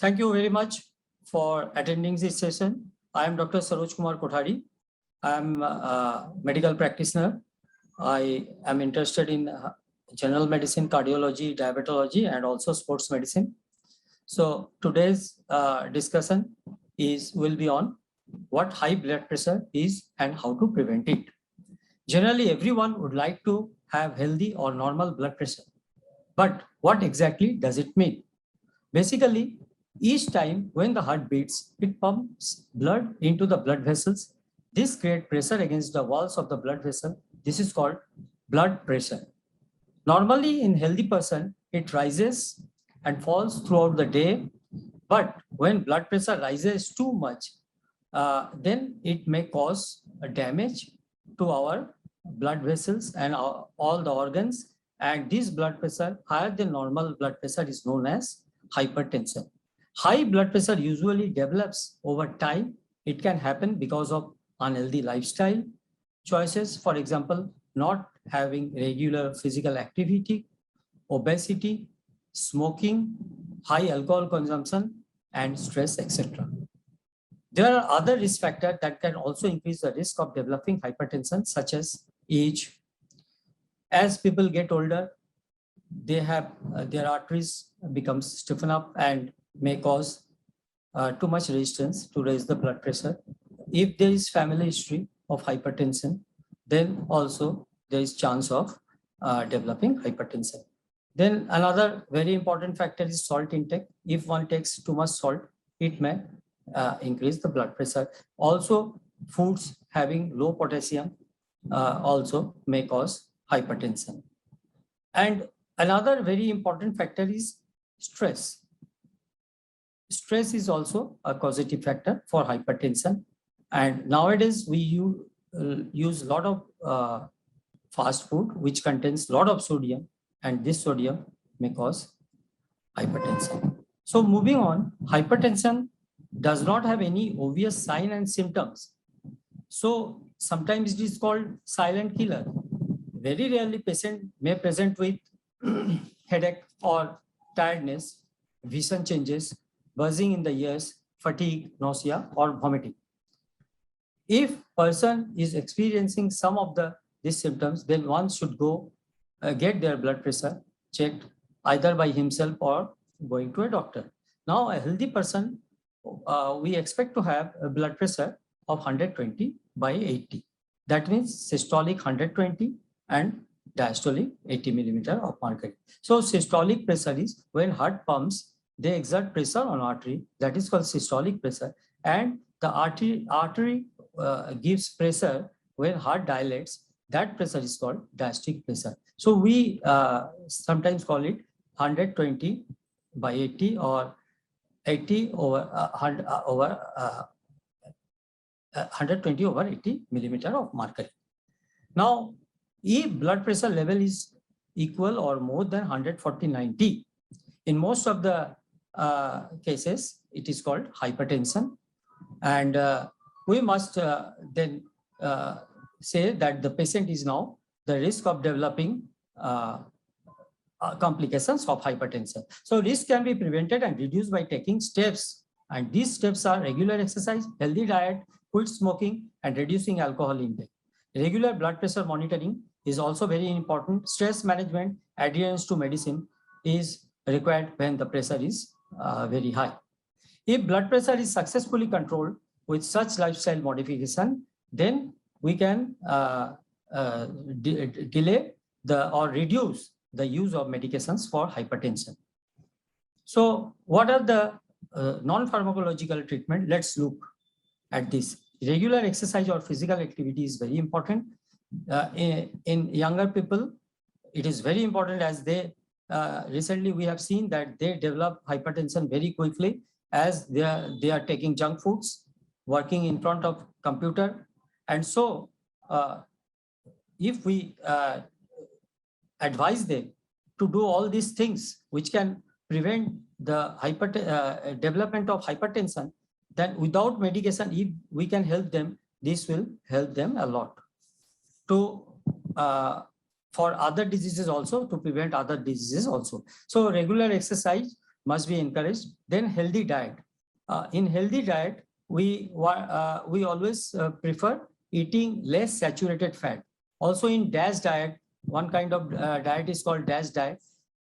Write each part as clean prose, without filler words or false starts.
Thank you very much for attending this session. I am Dr. Saroj Kumar Kothari. I am a medical practitioner. I am interested in general medicine, cardiology, diabetology, and also sports medicine. So today's discussion will be on what high blood pressure is and how to prevent it. Generally, everyone would like to have healthy or normal blood pressure. But what exactly does it mean? Basically, each time when the heart beats, it pumps blood into the blood vessels. This creates pressure against the walls of the blood vessel. This is called blood pressure. Normally, in healthy person, it rises and falls throughout the day. But when blood pressure rises too much, then it may cause a damage to our blood vessels and all the organs. And this blood pressure, higher than normal blood pressure, is known as hypertension. High blood pressure usually develops over time. It can happen because of unhealthy lifestyle choices, for example, not having regular physical activity, obesity, smoking, high alcohol consumption, and stress, etc. There are other risk factors that can also increase the risk of developing hypertension, such as age. As people get older, they have their arteries become stiffen up and may cause too much resistance to raise the blood pressure. If there is family history of hypertension, then also there is chance of developing hypertension. Then another very important factor is salt intake. If one takes too much salt, it may increase the blood pressure. Also, foods having low potassium also may cause hypertension. And another very important factor is stress. Stress is also a causative factor for hypertension. And nowadays we use a lot of fast food which contains a lot of sodium, and this sodium may cause hypertension. So moving on, hypertension does not have any obvious sign and symptoms. So sometimes it is called silent killer. Very rarely patient may present with headache or tiredness, vision changes, buzzing in the ears, fatigue, nausea, or vomiting. If person is experiencing some of these symptoms, then one should go get their blood pressure checked either by himself or going to a doctor. Now, a healthy person, we expect to have a blood pressure of 120 by 80. That means systolic 120 and diastolic 80 millimeter of mercury. So systolic pressure is when heart pumps, they exert pressure on artery. That is called systolic pressure. And the artery gives pressure when heart dilates. That pressure is called diastolic pressure. So we sometimes call it 120 by 80 or 80 over 120 over 80 millimeter of mercury. Now, if blood pressure level is equal or more than 140/90, in most of the cases, it is called hypertension. And we must then say that the patient is now the risk of developing complications of hypertension. So risk can be prevented and reduced by taking steps. And these steps are regular exercise, healthy diet, quit smoking, and reducing alcohol intake. Regular blood pressure monitoring is also very important. Stress management, adherence to medicine is required when the pressure is very high. If blood pressure is successfully controlled with such lifestyle modification, then we can delay or reduce the use of medications for hypertension. So what are the non-pharmacological treatment? Let's look at this. Regular exercise or physical activity is very important. In younger people, it is very important, as they recently we have seen that they develop hypertension very quickly as they are taking junk foods, working in front of computer. And so if we advise them to do all these things which can prevent the development of hypertension, then without medication, if we can help them, this will help them a lot to for other diseases also, to prevent other diseases also. So regular exercise must be encouraged. Then healthy diet. In healthy diet, we always prefer eating less saturated fat. Also in DASH diet, one kind of diet is called DASH diet.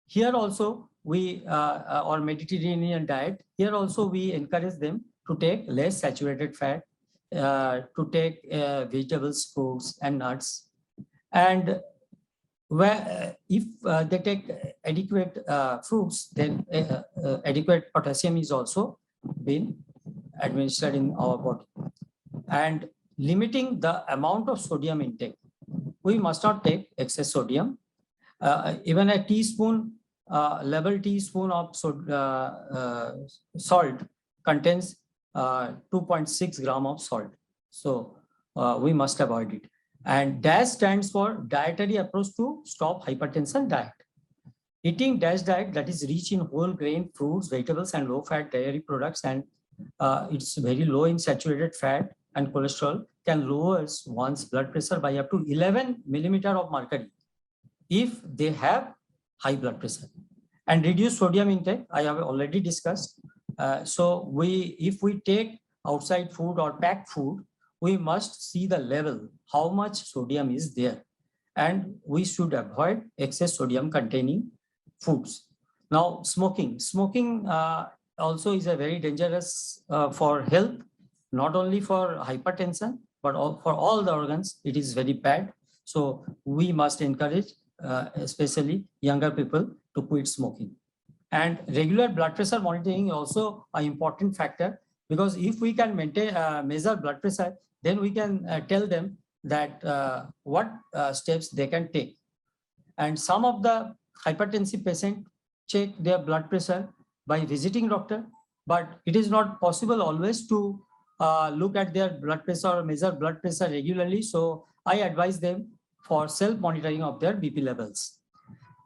Here also we, or Mediterranean diet, here also we encourage them to take less saturated fat, to take vegetables, fruits and nuts. And if they take adequate fruits, then adequate potassium is also being administered in our body. And limiting the amount of sodium intake. We must not take excess sodium. Even a teaspoon, level teaspoon of salt contains 2.6 gram of salt. So we must avoid it. And DASH stands for dietary approach to stop hypertension diet. Eating DASH diet, that is rich in whole grain, fruits, vegetables, and low fat dairy products, and it's very low in saturated fat and cholesterol, can lower one's blood pressure by up to 11 millimeter of mercury if they have high blood pressure. And reduce sodium intake, I have already discussed. So if we take outside food or packed food, we must see the level, how much sodium is there. And we should avoid excess sodium containing foods. Now, smoking. Smoking also is a very dangerous for health, not only for hypertension, but for all the organs, it is very bad. So we must encourage, especially younger people, to quit smoking. And regular blood pressure monitoring is also an important factor, because if we can maintain, measure blood pressure, then we can tell them that what steps they can take. And some of the hypertensive patients check their blood pressure by visiting doctor, but it is not possible always to look at their blood pressure or measure blood pressure regularly. So I advise them for self-monitoring of their BP levels.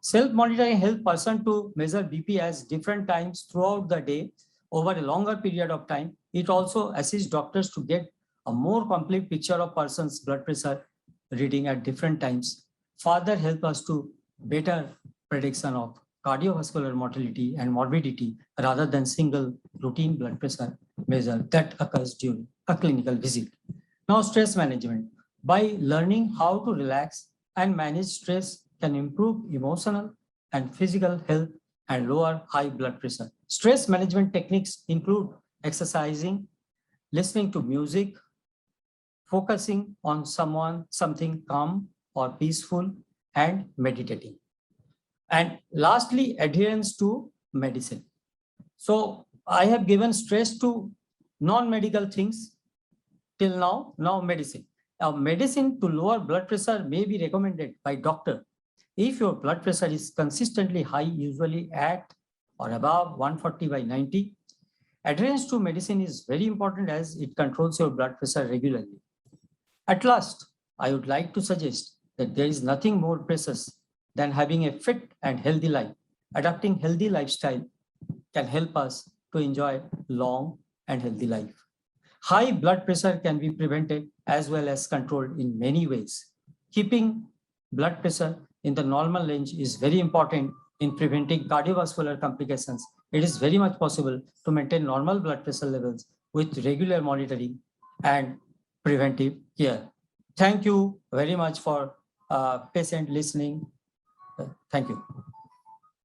Self-monitoring helps person to measure BP at different times throughout the day over a longer period of time. It also assists doctors to get a more complete picture of person's blood pressure reading at different times. Further help us to better prediction of cardiovascular mortality and morbidity rather than single routine blood pressure measure that occurs during a clinical visit. Now, stress management. By learning how to relax and manage stress can improve emotional and physical health and lower high blood pressure. Stress management techniques include exercising, listening to music, focusing on something calm or peaceful, and meditating. And lastly, adherence to medicine. So I have given stress to non-medical things till now. Now medicine. Now medicine to lower blood pressure may be recommended by doctor if your blood pressure is consistently high, usually at or above 140/90. Adherence to medicine is very important as it controls your blood pressure regularly. At last, I would like to suggest that there is nothing more precious than having a fit and healthy life. Adopting healthy lifestyle can help us to enjoy long and healthy life. High blood pressure can be prevented as well as controlled in many ways. Keeping blood pressure in the normal range is very important in preventing cardiovascular complications. It is very much possible to maintain normal blood pressure levels with regular monitoring and preventive care. Thank you very much for patient listening. Thank you.